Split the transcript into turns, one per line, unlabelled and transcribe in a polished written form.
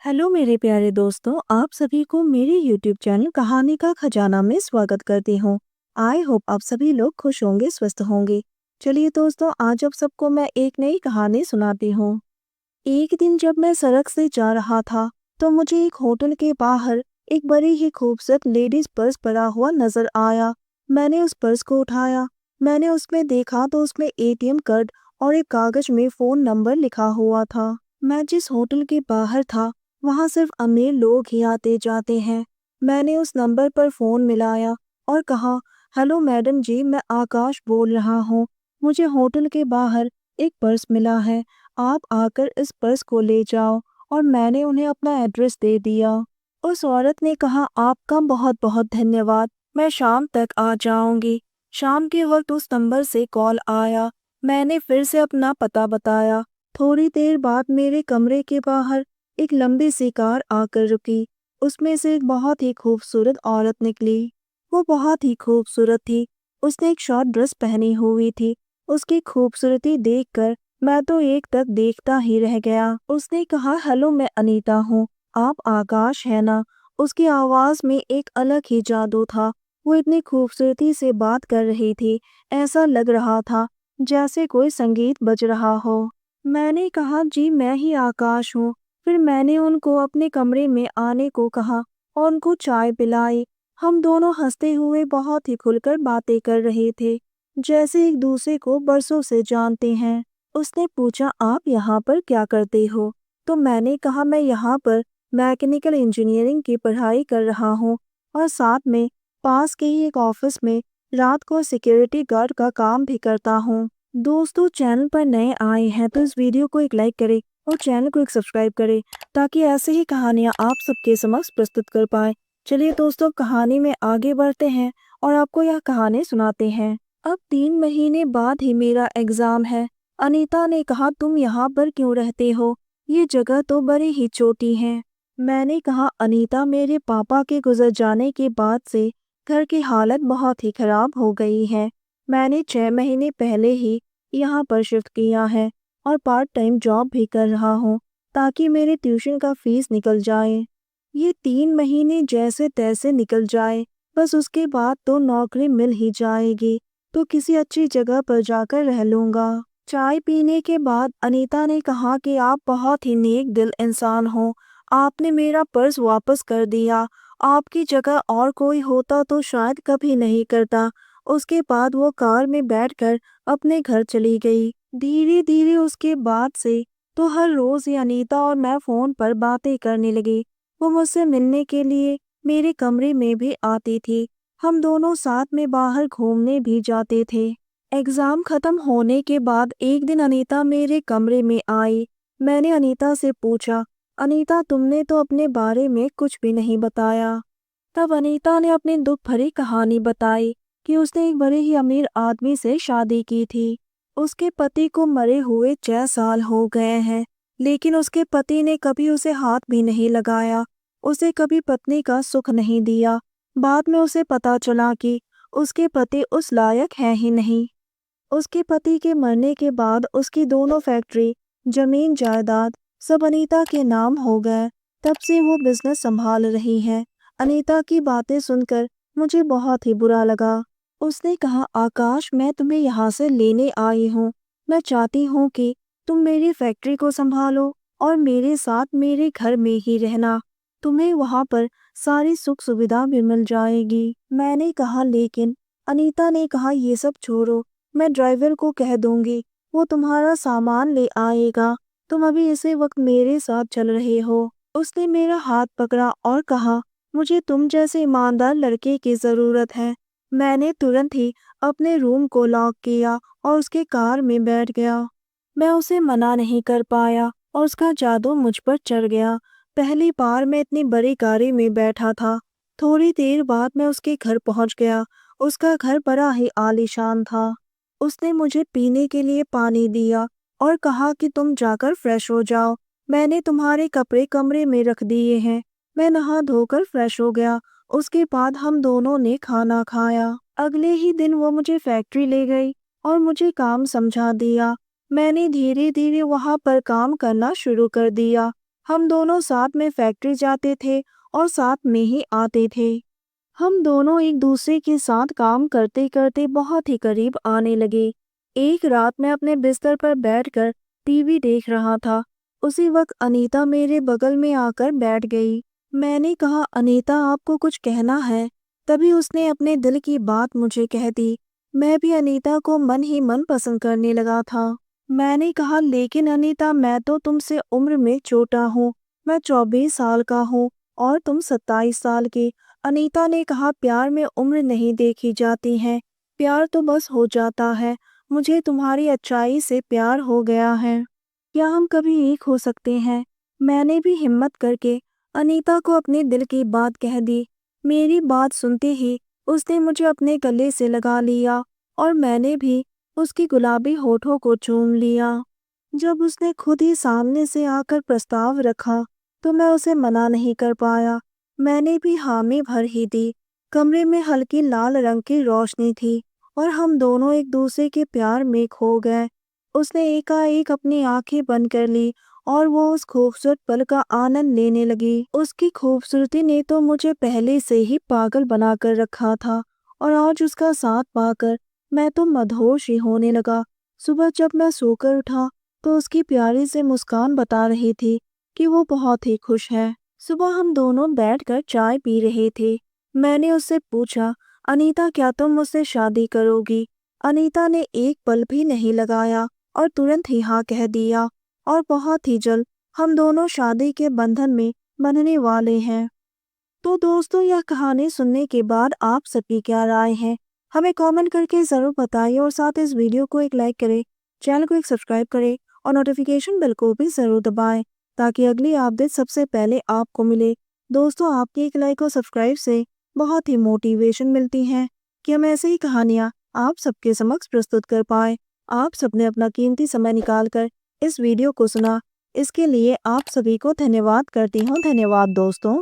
Hello मेरे प्यारे दोस्तों, आप सभी को मेरे YouTube चैनल कहानी का खजाना में स्वागत करती हूँ। आई होप आप सभी लोग खुश होंगे, स्वस्थ होंगे। चलिए दोस्तों, आज आप सबको मैं एक नई कहानी सुनाती हूँ। एक दिन जब मैं सड़क से जा रहा था, तो मुझे एक होटल के बाहर एक बड़ी ही खूबसूरत लेडीज पर्स पड़ा हुआ नजर आया। मैंने उस पर्स को उठाया। मैंने उसमें देखा तो उसमें ATM कार्ड और एक कागज में फोन नंबर लिखा हुआ था। मैं जिस होटल के बाहर था, वहां सिर्फ अमीर लोग ही आते जाते हैं। मैंने उस नंबर पर फोन मिलाया और कहा, हेलो मैडम जी, मैं आकाश बोल रहा हूँ। मुझे होटल के बाहर एक पर्स मिला है। आप आकर इस पर्स को ले जाओ। और मैंने उन्हें अपना एड्रेस दे दिया। उस औरत ने कहा, आपका बहुत बहुत धन्यवाद, मैं शाम तक आ जाऊंगी। शाम के वक्त उस नंबर से कॉल आया। मैंने फिर से अपना पता बताया। थोड़ी देर बाद मेरे कमरे के बाहर एक लंबी सी कार आकर रुकी। उसमें से एक बहुत ही खूबसूरत औरत निकली। वो बहुत ही खूबसूरत थी। उसने एक शॉर्ट ड्रेस पहनी हुई थी। उसकी खूबसूरती देखकर मैं तो एक तक देखता ही रह गया। उसने कहा, हेलो, मैं अनीता हूँ। आप आकाश है ना? उसकी आवाज में एक अलग ही जादू था। वो इतनी खूबसूरती से बात कर रही थी, ऐसा लग रहा था जैसे कोई संगीत बज रहा हो। मैंने कहा, जी मैं ही आकाश हूँ। फिर मैंने उनको अपने कमरे में आने को कहा और उनको चाय पिलाई। हम दोनों हंसते हुए बहुत ही खुलकर बातें कर रहे थे, जैसे एक दूसरे को बरसों से जानते हैं। उसने पूछा, आप यहाँ पर क्या करते हो? तो मैंने कहा, मैं यहाँ पर मैकेनिकल इंजीनियरिंग की पढ़ाई कर रहा हूँ और साथ में पास के ही एक ऑफिस में रात को सिक्योरिटी गार्ड का काम भी करता हूँ। दोस्तों, चैनल पर नए आए हैं तो इस वीडियो को एक लाइक करें और चैनल को एक सब्सक्राइब करें, ताकि ऐसे ही कहानियाँ आप सबके समक्ष प्रस्तुत कर पाए। चलिए दोस्तों, कहानी में आगे बढ़ते हैं और आपको यह कहानी सुनाते हैं। अब 3 महीने बाद ही मेरा एग्जाम है। अनीता ने कहा, तुम यहाँ पर क्यों रहते हो? ये जगह तो बड़ी ही छोटी है। मैंने कहा, अनीता, मेरे पापा के गुजर जाने के बाद से घर की हालत बहुत ही खराब हो गई है। मैंने 6 महीने पहले ही यहाँ पर शिफ्ट किया है और पार्ट टाइम जॉब भी कर रहा हूँ, ताकि मेरे ट्यूशन का फीस निकल जाए। ये 3 महीने जैसे तैसे निकल जाए, बस उसके बाद तो नौकरी मिल ही जाएगी, तो किसी अच्छी जगह पर जाकर रह लूंगा। चाय पीने के बाद अनीता ने कहा कि आप बहुत ही नेक दिल इंसान हो। आपने मेरा पर्स वापस कर दिया। आपकी जगह और कोई होता तो शायद कभी नहीं करता। उसके बाद वो कार में बैठकर अपने घर चली गई। धीरे धीरे उसके बाद से तो हर रोज ही अनीता और मैं फोन पर बातें करने लगी। वो मुझसे मिलने के लिए मेरे कमरे में भी आती थी। हम दोनों साथ में बाहर घूमने भी जाते थे। एग्जाम खत्म होने के बाद एक दिन अनीता मेरे कमरे में आई। मैंने अनीता से पूछा, अनीता, तुमने तो अपने बारे में कुछ भी नहीं बताया। तब अनीता ने अपनी दुख भरी कहानी बताई कि उसने एक बड़े ही अमीर आदमी से शादी की थी। उसके पति को मरे हुए 6 साल हो गए हैं, लेकिन उसके पति ने कभी उसे हाथ भी नहीं लगाया। उसे कभी पत्नी का सुख नहीं दिया। बाद में उसे पता चला कि उसके पति उस लायक है ही नहीं। उसके पति के मरने के बाद उसकी दोनों फैक्ट्री, जमीन जायदाद सब अनीता के नाम हो गए। तब से वो बिजनेस संभाल रही है। अनीता की बातें सुनकर मुझे बहुत ही बुरा लगा। उसने कहा, आकाश, मैं तुम्हें यहाँ से लेने आई हूँ। मैं चाहती हूँ कि तुम मेरी फैक्ट्री को संभालो और मेरे साथ मेरे घर में ही रहना। तुम्हें वहाँ पर सारी सुख सुविधा भी मिल जाएगी। मैंने कहा, लेकिन अनीता ने कहा, ये सब छोड़ो, मैं ड्राइवर को कह दूंगी, वो तुम्हारा सामान ले आएगा। तुम अभी इसी वक्त मेरे साथ चल रहे हो। उसने मेरा हाथ पकड़ा और कहा, मुझे तुम जैसे ईमानदार लड़के की जरूरत है। मैंने तुरंत ही अपने रूम को लॉक किया और उसके कार में बैठ गया। मैं उसे मना नहीं कर पाया और उसका जादू मुझ पर चढ़ गया। पहली बार मैं इतनी बड़ी गाड़ी में बैठा था। थोड़ी देर बाद मैं उसके घर पहुंच गया। उसका घर बड़ा ही आलीशान था। उसने मुझे पीने के लिए पानी दिया और कहा कि तुम जाकर फ्रेश हो जाओ। मैंने तुम्हारे कपड़े कमरे में रख दिए हैं। मैं नहा धोकर फ्रेश हो गया। उसके बाद हम दोनों ने खाना खाया। अगले ही दिन वो मुझे फैक्ट्री ले गई और मुझे काम समझा दिया। मैंने धीरे धीरे वहां पर काम करना शुरू कर दिया। हम दोनों साथ में फैक्ट्री जाते थे और साथ में ही आते थे। हम दोनों एक दूसरे के साथ काम करते करते बहुत ही करीब आने लगे। एक रात मैं अपने बिस्तर पर बैठकर टीवी देख रहा था। उसी वक्त अनीता मेरे बगल में आकर बैठ गई। मैंने कहा, अनीता, आपको कुछ कहना है? तभी उसने अपने दिल की बात मुझे कह दी। मैं भी अनीता को मन ही मन पसंद करने लगा था। मैंने कहा, लेकिन अनीता, मैं तो तुमसे उम्र में छोटा हूँ। मैं 24 साल का हूँ और तुम 27 साल की। अनीता ने कहा, प्यार में उम्र नहीं देखी जाती है, प्यार तो बस हो जाता है। मुझे तुम्हारी अच्छाई से प्यार हो गया है। क्या हम कभी एक हो सकते हैं? मैंने भी हिम्मत करके अनीता को अपने दिल की बात कह दी। मेरी बात सुनते ही उसने मुझे अपने गले से लगा लिया और मैंने भी उसकी गुलाबी होठों को चूम लिया। जब उसने खुद ही सामने से आकर प्रस्ताव रखा तो मैं उसे मना नहीं कर पाया। मैंने भी हामी भर ही दी। कमरे में हल्की लाल रंग की रोशनी थी और हम दोनों एक दूसरे के प्यार में खो गए। उसने एकाएक अपनी आंखें बंद कर ली और वो उस खूबसूरत पल का आनंद लेने लगी। उसकी खूबसूरती ने तो मुझे पहले से ही पागल बना कर रखा था और आज उसका साथ पाकर मैं तो मदहोश ही होने लगा। सुबह जब मैं सोकर उठा तो उसकी प्यारी से मुस्कान बता रही थी कि वो बहुत ही खुश है। सुबह हम दोनों बैठकर चाय पी रहे थे। मैंने उससे पूछा, अनीता, क्या तुम मुझसे शादी करोगी? अनीता ने एक पल भी नहीं लगाया और तुरंत ही हाँ कह दिया और बहुत ही जल्द हम दोनों शादी के बंधन में बंधने वाले हैं। तो दोस्तों, यह कहानी सुनने के बाद आप सबकी क्या राय है? हमें कमेंट करके ज़रूर बताइए और साथ इस वीडियो को एक लाइक करें, चैनल को एक सब्सक्राइब करें और नोटिफिकेशन बेल को भी ज़रूर दबाएं ताकि अगली अपडेट सबसे पहले आपको मिले। दोस्तों, आपकी एक लाइक और सब्सक्राइब से बहुत ही मोटिवेशन मिलती है कि हम ऐसे ही कहानियाँ आप सबके समक्ष प्रस्तुत कर पाए। आप सबने अपना कीमती समय निकाल कर इस वीडियो को सुना, इसके लिए आप सभी को धन्यवाद करती हूँ। धन्यवाद दोस्तों।